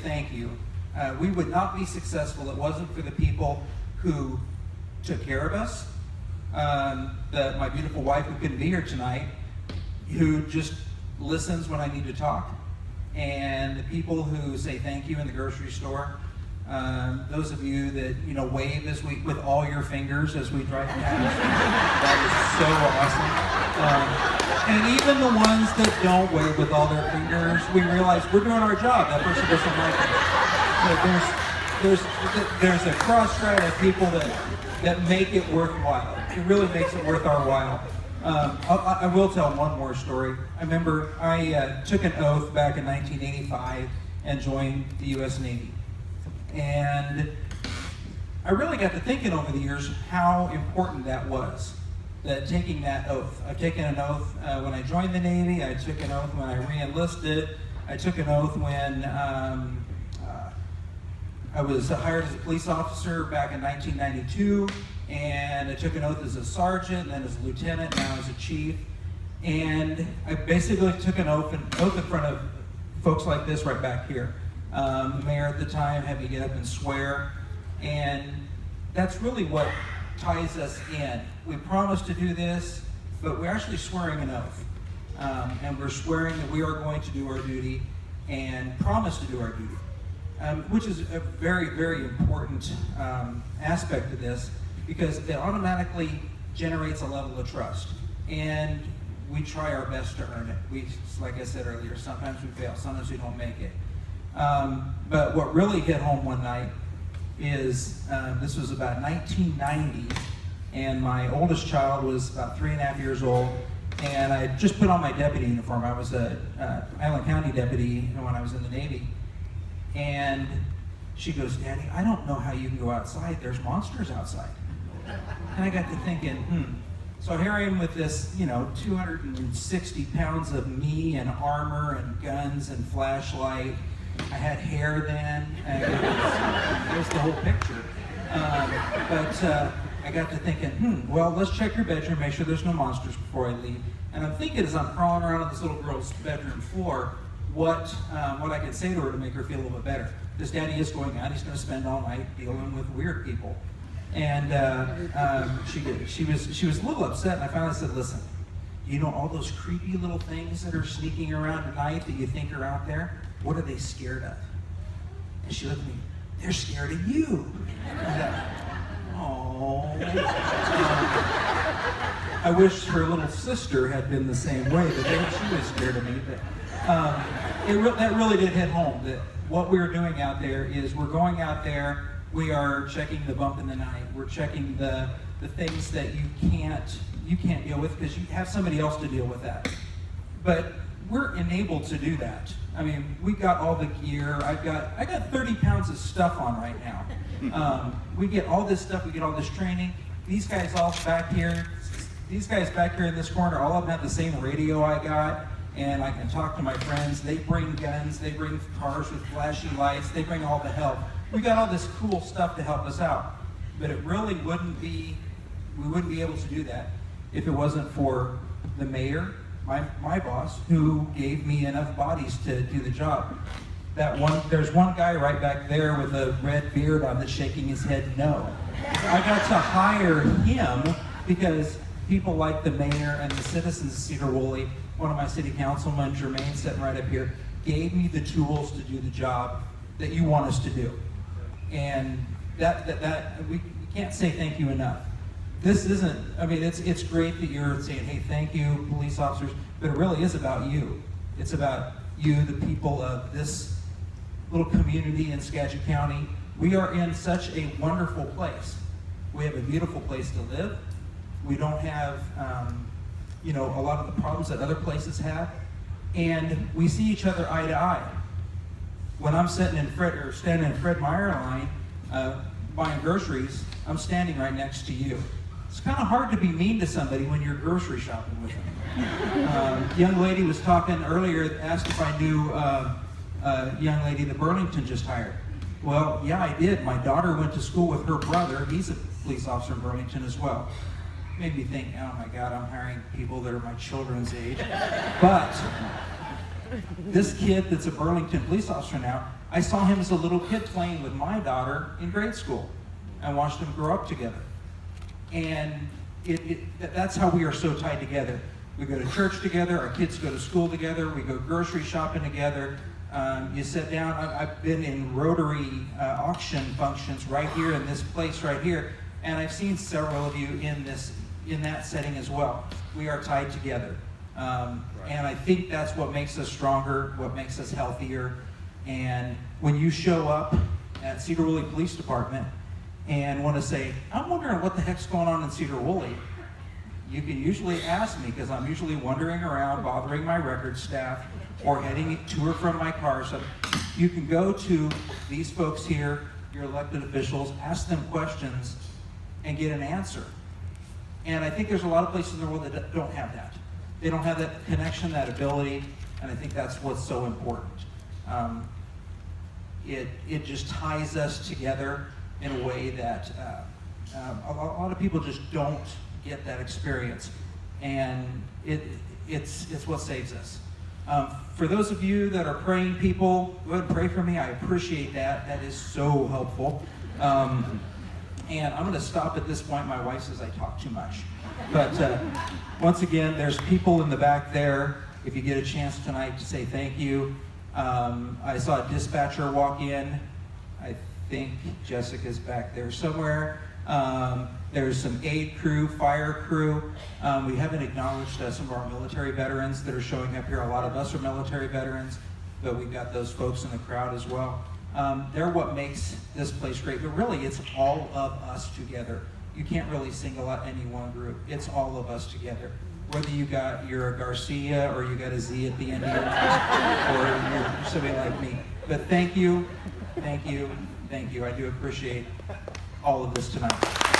thank you. We would not be successful if it wasn't for the people who took care of us. My beautiful wife who couldn't be here tonight, who just listens when I need to talk, and the people who say thank you in the grocery store. Those of you that wave with all your fingers as we drive past. That is so awesome. And even the ones that don't wave with all their fingers, we realize we're doing our job. That person doesn't like it. There's a cross strata of people that make it worthwhile. It really makes it worth our while. I will tell one more story. I remember I took an oath back in 1985 and joined the U.S. Navy. And I really got to thinking over the years how important that was, that taking that oath. I've taken an oath when I joined the Navy. I took an oath when I re-enlisted. I took an oath when I was hired as a police officer back in 1992. And I took an oath as a sergeant, then as a lieutenant, now as a chief. And I basically took an oath in front of folks like this right back here. The mayor at the time had me get up and swear, and that's really what ties us in. We promised to do this, but we're actually swearing an oath. And we're swearing that we are going to do our duty and promise to do our duty, which is a very, very important aspect of this, because it automatically generates a level of trust. And we try our best to earn it. Like I said earlier, sometimes we fail, sometimes we don't make it. But what really hit home one night is, this was about 1990, and my oldest child was about 3.5 years old, and I had just put on my deputy uniform. I was a Island County deputy when I was in the Navy. And she goes, "Daddy, I don't know how you can go outside. There's monsters outside." And I got to thinking, So here I am with this, 260 pounds of me and armor and guns and flashlight. I had hair then. It was the whole picture. But I got to thinking, well, let's check your bedroom, make sure there's no monsters before I leave. And I'm thinking as I'm crawling around on this little girl's bedroom floor, what I could say to her to make her feel a little bit better. This Daddy is going out. He's going to spend all night dealing with weird people. And she was a little upset, and I finally said, "Listen, all those creepy little things that are sneaking around at night that you think are out there, what are they scared of?" And she looked at me, "They're scared of you." Oh. I wish her little sister had been the same way, but she was scared of me. But that really did hit home, that what we're doing out there is we're going out there, we are checking the bump in the night. We're checking the things that you can't deal with because you have somebody else to deal with that. But we're enabled to do that. I mean, we got all the gear. I got 30 pounds of stuff on right now. We get all this stuff. We get all this training. These guys back here in this corner, all of them have the same radio I got, and I can talk to my friends. They bring guns. They bring cars with flashy lights. They bring all the help. We got all this cool stuff to help us out, but we wouldn't be able to do that if it wasn't for the mayor, my boss, who gave me enough bodies to do the job. There's one guy right back there with a red beard on that's shaking his head no. I got to hire him because people like the mayor and the citizens of Cedar Woolley, one of my city councilmen, Jermaine, sitting right up here, gave me the tools to do the job that you want us to do. And that we can't say thank you enough. This isn't, it's great that you're saying, hey, thank you, police officers, but it really is about you. It's about you, the people of this little community in Skagit County. We are in such a wonderful place. We have a beautiful place to live. We don't have, a lot of the problems that other places have. And we see each other eye to eye. When I'm standing in Fred Meyer line buying groceries, I'm standing right next to you. It's kind of hard to be mean to somebody when you're grocery shopping with them. Young lady was talking earlier, asked if I knew a young lady that Burlington just hired. Well, yeah, I did. My daughter went to school with her brother. He's a police officer in Burlington as well. Made me think, oh my God, I'm hiring people that are my children's age. But This kid that's a Burlington police officer now, I saw him as a little kid playing with my daughter in grade school. I watched them grow up together. And that's how we are so tied together. We go to church together, our kids go to school together, we go grocery shopping together. You sit down, I've been in Rotary auction functions right here in this place right here, and I've seen several of you in that setting as well. We are tied together. And I think that's what makes us stronger, what makes us healthier. And when you show up at Cedar Woolley Police Department and want to say, I'm wondering what the heck's going on in Cedar Woolley, you can usually ask me, because I'm usually wandering around bothering my record staff or heading to or from my car. So you can go to these folks here, your elected officials, ask them questions and get an answer. And I think there's a lot of places in the world that don't have that. They don't have that connection, that ability, and I think that's what's so important. It just ties us together in a way that a lot of people just don't get that experience, and it's what saves us. For those of you that are praying people, go ahead and pray for me. I appreciate that. That is so helpful. And I'm going to stop at this point. My wife says I talk too much. But once again, there's people in the back there. If you get a chance tonight to say thank you. I saw a dispatcher walk in. I think Jessica's back there somewhere. There's some aid crew, fire crew. We haven't acknowledged some of our military veterans that are showing up here. A lot of us are military veterans, but we've got those folks in the crowd as well. They're what makes this place great, but really it's all of us together. You can't really single out any one group. It's all of us together. Whether you're a Garcia or you got a Z at the end of your name, or you're somebody like me. But thank you, thank you, thank you. I do appreciate all of this tonight.